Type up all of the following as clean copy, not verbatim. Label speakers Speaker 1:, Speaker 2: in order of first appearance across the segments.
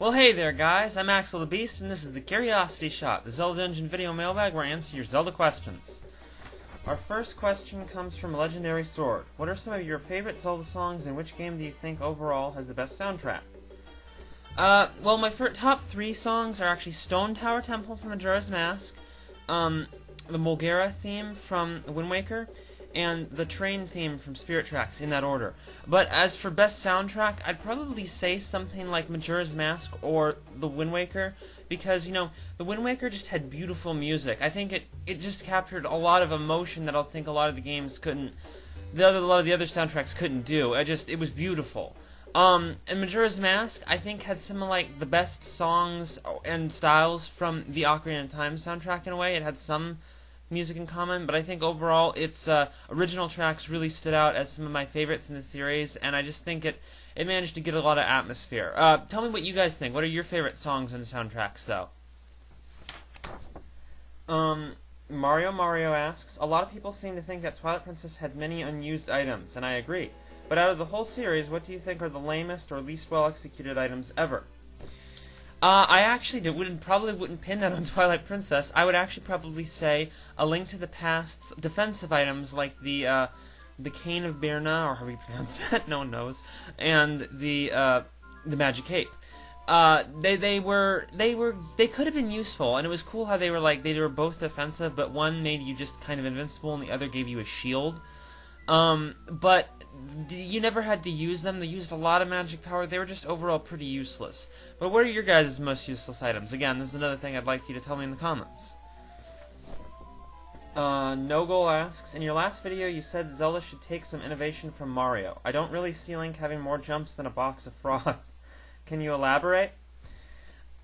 Speaker 1: Well, hey there, guys. I'm Axel the Beast, and this is the Curiosity Shot, the Zelda Dungeon video mailbag where I answer your Zelda questions. Our first question comes from Legendary Sword. What are some of your favorite Zelda songs, and which game do you think overall has the best soundtrack? Well, my top three songs are actually Stone Tower Temple from Majora's Mask, the Mulgara theme from Wind Waker, and the train theme from Spirit Tracks, in that order. But as for best soundtrack, I'd probably say something like Majora's Mask or the Wind Waker, because, you know, the Wind Waker just had beautiful music. I think it just captured a lot of emotion that I think a lot of the games couldn't, a lot of the other soundtracks couldn't do. It was beautiful. And Majora's Mask, I think, had some of, like, the best songs and styles from the Ocarina of Time soundtrack in a way. It had some music in common, but I think overall its original tracks really stood out as some of my favorites in the series, and I just think it managed to get a lot of atmosphere. Tell me what you guys think. What are your favorite songs and soundtracks, though? Mario asks, a lot of people seem to think that Twilight Princess had many unused items, and I agree. But out of the whole series, what do you think are the lamest or least well-executed items ever? I actually probably wouldn't pin that on Twilight Princess. I would actually probably say A Link to the Past's defensive items like the Cane of Birna, or however you pronounce that, no one knows, and the Magic Cape. They could have been useful, and it was cool how they were both defensive, but one made you just kind of invincible, and the other gave you a shield. But you never had to use them. They used a lot of magic power. They were just overall pretty useless. But what are your guys' most useless items? Again, this is another thing I'd like you to tell me in the comments. No Goal asks, in your last video you said Zelda should take some innovation from Mario. I don't really see Link having more jumps than a box of frogs. Can you elaborate?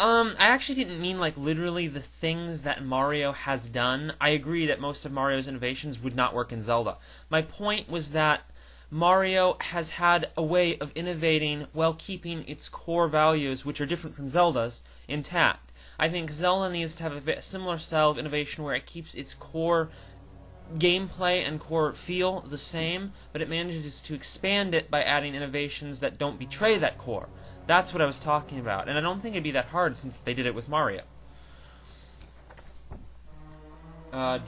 Speaker 1: I actually didn't mean, like, literally the things that Mario has done. I agree that most of Mario's innovations would not work in Zelda. My point was that Mario has had a way of innovating while keeping its core values, which are different from Zelda's, intact. I think Zelda needs to have a similar style of innovation where it keeps its core gameplay and core feel the same, but it manages to expand it by adding innovations that don't betray that core. That's what I was talking about, and I don't think it'd be that hard since they did it with Mario.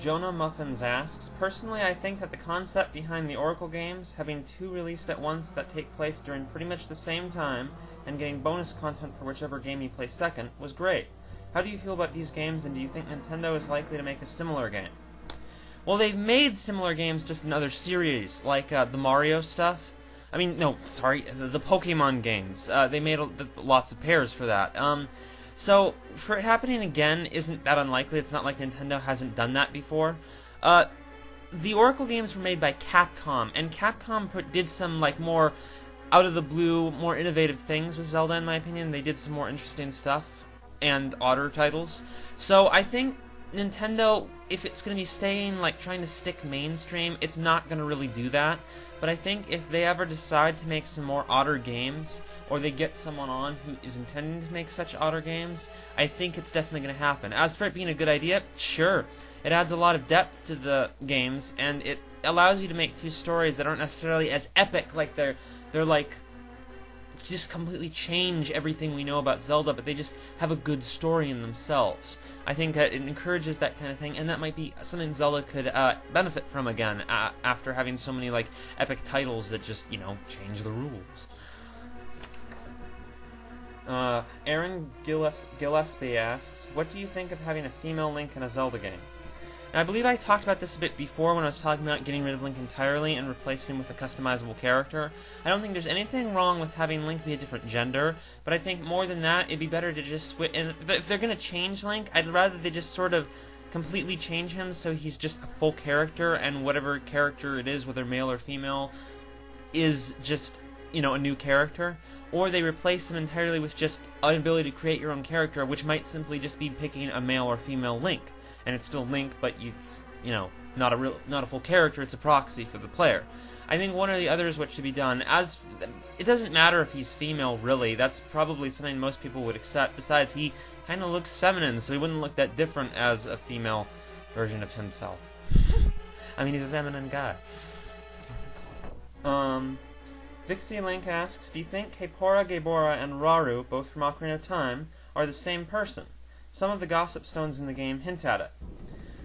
Speaker 1: Jonah Muffins asks, personally I think that the concept behind the Oracle games, having two released at once that take place during pretty much the same time, and getting bonus content for whichever game you play second, was great. How do you feel about these games, and do you think Nintendo is likely to make a similar game? Well, they've made similar games just in other series, like the Mario stuff. I mean, no, sorry, the Pokemon games. They made lots of pairs for that. So, for it happening again isn't that unlikely. It's not like Nintendo hasn't done that before. The Oracle games were made by Capcom, and Capcom did some, like, more out-of-the-blue, more innovative things with Zelda, in my opinion. They did some more interesting stuff, and odder titles. So, I think Nintendo, if it's going to be trying to stick mainstream, it's not going to really do that. But I think if they ever decide to make some more odder games, or they get someone on who is intending to make such odder games, I think it's definitely going to happen. As for it being a good idea, sure. It adds a lot of depth to the games, and it allows you to make two stories that aren't necessarily as epic, like they're like just completely change everything we know about Zelda, but they just have a good story in themselves. I think that it encourages that kind of thing, and that might be something Zelda could benefit from again after having so many, like, epic titles that just, you know, change the rules. Aaron Gillespie asks, what do you think of having a female Link in a Zelda game? Now, I believe I talked about this a bit before when I was talking about getting rid of Link entirely and replacing him with a customizable character. I don't think there's anything wrong with having Link be a different gender, but I think more than that, it'd be better to just switch. And if they're going to change Link, I'd rather they just sort of completely change him so he's just a full character, and whatever character it is, whether male or female, is just, you know, a new character. Or they replace him entirely with just an ability to create your own character, which might simply just be picking a male or female Link. And it's still Link, but it's, you know, not a full character. It's a proxy for the player. I think one or the other is what should be done. It doesn't matter if he's female, really. That's probably something most people would accept. Besides, he kind of looks feminine, so he wouldn't look that different as a female version of himself. I mean, he's a feminine guy. Vixie Link asks, do you think Kaepora Gaebora and Rauru, both from Ocarina of Time, are the same person? Some of the gossip stones in the game hint at it.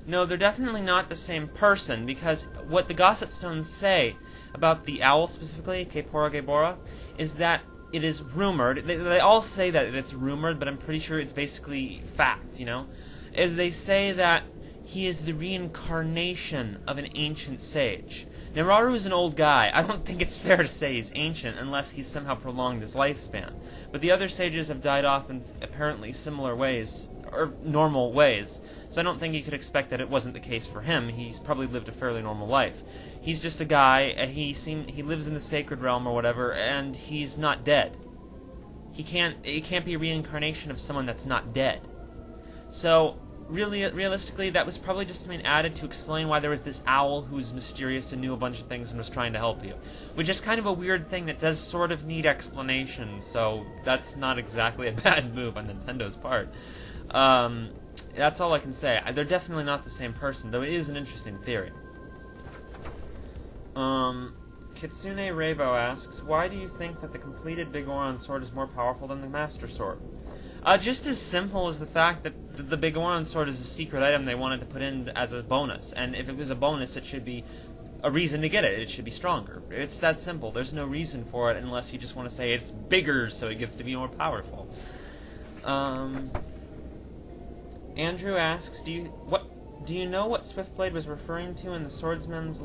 Speaker 1: No, they're definitely not the same person, because what the gossip stones say about the owl specifically, Kaepora Gaebora, is that it is rumored, they all say that it's rumored, but I'm pretty sure it's basically fact, you know? Is they say that he is the reincarnation of an ancient sage. Now, Rauru is an old guy. I don't think it's fair to say he's ancient unless he's somehow prolonged his lifespan. But the other sages have died off in apparently similar ways, or normal ways. So I don't think you could expect that it wasn't the case for him. He's probably lived a fairly normal life. He's just a guy, he lives in the sacred realm or whatever, and he's not dead. It can't be a reincarnation of someone that's not dead. So realistically, that was probably just something added to explain why there was this owl who's mysterious and knew a bunch of things and was trying to help you. Which is kind of a weird thing that does sort of need explanation, so that's not exactly a bad move on Nintendo's part. That's all I can say. They're definitely not the same person, though it is an interesting theory. Kitsune Reibo asks, why do you think that the completed Biggoron Sword is more powerful than the Master Sword? Just as simple as the fact that the Biggoron Sword is a secret item they wanted to put in as a bonus, and if it was a bonus, it should be a reason to get it. It should be stronger. It's that simple. There's no reason for it unless you just want to say it's bigger, so it gets to be more powerful. Andrew asks, do you know what Swiftblade was referring to in the Swordsman's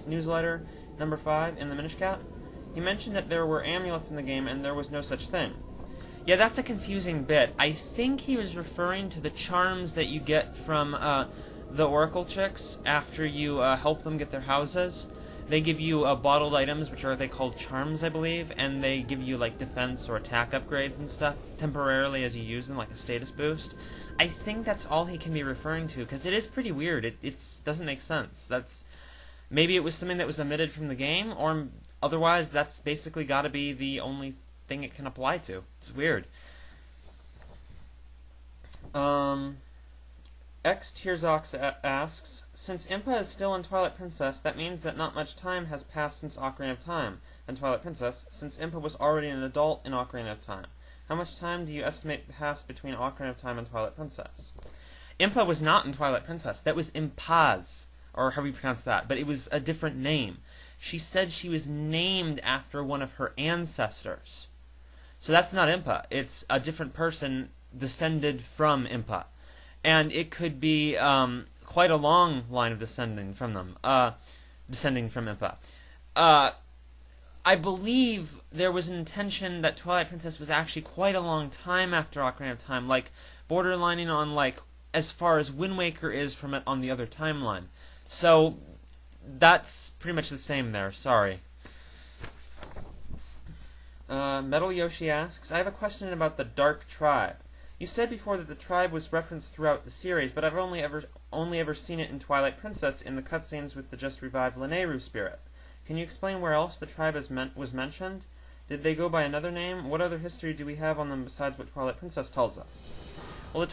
Speaker 1: newsletter number 5 in the Minish Cap? He mentioned that there were amulets in the game and there was no such thing. Yeah, that's a confusing bit. I think he was referring to the charms that you get from the Oracle chicks after you help them get their houses. They give you bottled items, which they called charms, I believe, and they give you like defense or attack upgrades and stuff temporarily as you use them, like a status boost. I think that's all he can be referring to, because it is pretty weird. It doesn't make sense. Maybe it was something that was omitted from the game, or otherwise that's basically got to be the only thing it can apply to. It's weird. X Tearzox asks, since Impa is still in Twilight Princess, that means that not much time has passed since Ocarina of Time and Twilight Princess, since Impa was already an adult in Ocarina of Time. How much time do you estimate passed between Ocarina of Time and Twilight Princess? Impa was not in Twilight Princess. That was Impaz, or however you pronounce that, but it was a different name. She said she was named after one of her ancestors. So that's not Impa. It's a different person descended from Impa. And it could be quite a long line of descending from them. Descending from Impa. I believe there was an intention that Twilight Princess was actually quite a long time after Ocarina of Time, like borderlining on like as far as Wind Waker is from it on the other timeline. So that's pretty much the same there. Sorry. Metal Yoshi asks, I have a question about the Dark Tribe. You said before that the tribe was referenced throughout the series, but I've only ever seen it in Twilight Princess in the cutscenes with the just revived Lanayru spirit. Can you explain where else the tribe was mentioned? Did they go by another name? What other history do we have on them besides what Twilight Princess tells us? Well, in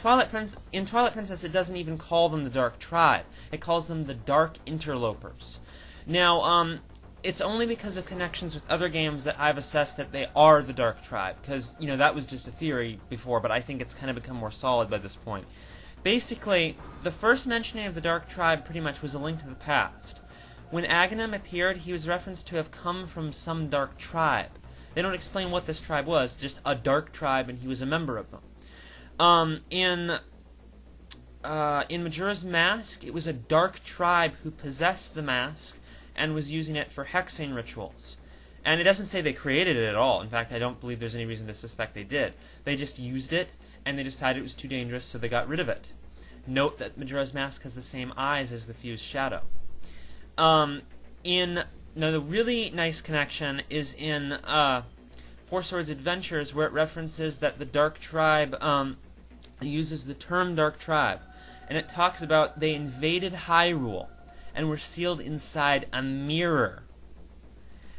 Speaker 1: Twilight Princess, it doesn't even call them the Dark Tribe. It calls them the Dark Interlopers. Now, it's only because of connections with other games that I've assessed that they are the Dark Tribe, because, you know, that was just a theory before, but I think it's kind of become more solid by this point. Basically, the first mentioning of the Dark Tribe pretty much was a link to the past. When Aghanim appeared, he was referenced to have come from some dark tribe. They don't explain what this tribe was, just a dark tribe, and he was a member of them. In Majora's Mask, it was a dark tribe who possessed the mask and was using it for hexing rituals. And it doesn't say they created it at all. In fact, I don't believe there's any reason to suspect they did. They just used it, and they decided it was too dangerous, so they got rid of it. Note that Majora's Mask has the same eyes as the fused shadow. Now, the really nice connection is in Four Swords Adventures, where it references that the Dark Tribe uses the term Dark Tribe, and it talks about they invaded Hyrule and were sealed inside a mirror,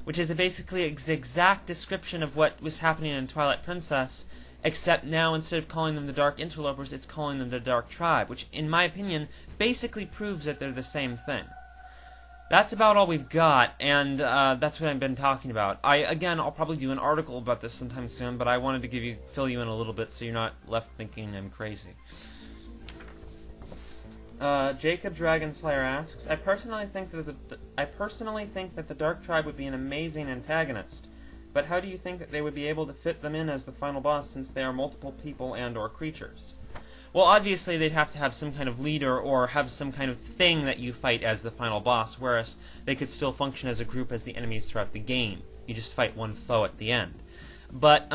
Speaker 1: which is basically the exact description of what was happening in Twilight Princess, except now instead of calling them the Dark Interlopers, it's calling them the Dark Tribe, which, in my opinion, basically proves that they're the same thing. that's about all we've got, and that's what I've been talking about. I'll probably do an article about this sometime soon, but I wanted to fill you in a little bit so you're not left thinking I'm crazy. Jacob Dragonslayer asks, I personally think that the Dark Tribe would be an amazing antagonist, but how do you think that they would be able to fit them in as the final boss since they are multiple people and/or creatures? Well, obviously they'd have to have some kind of leader or have some kind of thing that you fight as the final boss, whereas they could still function as a group as the enemies throughout the game. You just fight one foe at the end. But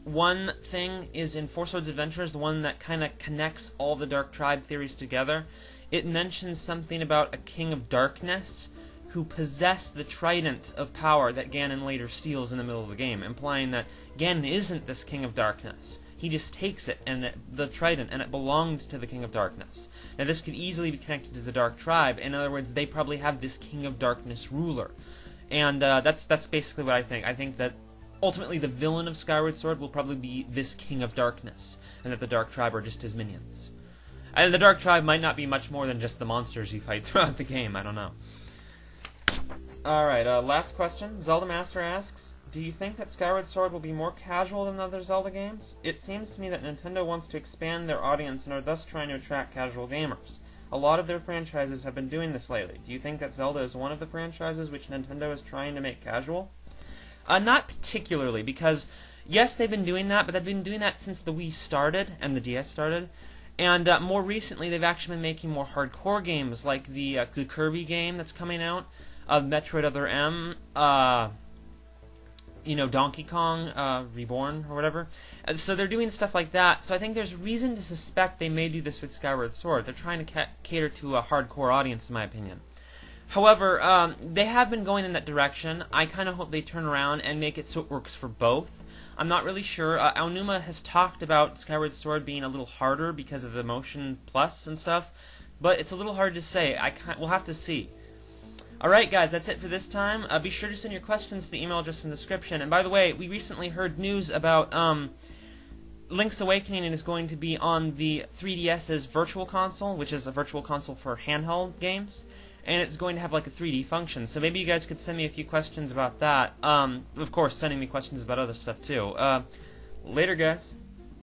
Speaker 1: one thing is in Four Swords Adventures, the one that kind of connects all the Dark Tribe theories together. It mentions something about a King of Darkness who possessed the trident of power that Ganon later steals in the middle of the game, implying that Ganon isn't this King of Darkness. He just takes it, the trident, and it belonged to the King of Darkness. Now this could easily be connected to the Dark Tribe. In other words, they probably have this King of Darkness ruler. And that's basically what I think. I think that ultimately the villain of Skyward Sword will probably be this King of Darkness, and that the Dark Tribe are just his minions. And the Dark Tribe might not be much more than just the monsters you fight throughout the game, I don't know. Alright, last question. Zelda Master asks, do you think that Skyward Sword will be more casual than other Zelda games? It seems to me that Nintendo wants to expand their audience and are thus trying to attract casual gamers. A lot of their franchises have been doing this lately. Do you think that Zelda is one of the franchises which Nintendo is trying to make casual? Not particularly, because yes, they've been doing that, but they've been doing that since the Wii started and the DS started. And more recently, they've actually been making more hardcore games, like the Kirby game that's coming out, Metroid Other M, Donkey Kong Reborn or whatever. So they're doing stuff like that. So I think there's reason to suspect they may do this with Skyward Sword. They're trying to cater to a hardcore audience, in my opinion. However, they have been going in that direction. I kind of hope they turn around and make it so it works for both. I'm not really sure. Aonuma has talked about Skyward Sword being a little harder because of the Motion Plus and stuff, but it's a little hard to say. We'll have to see. Alright guys, that's it for this time. Be sure to send your questions to the email address in the description. And by the way, we recently heard news about Link's Awakening is going to be on the 3DS's Virtual Console, which is a virtual console for handheld games. And it's going to have like a 3D function. So maybe you guys could send me a few questions about that. Of course, sending me questions about other stuff too. Later guys.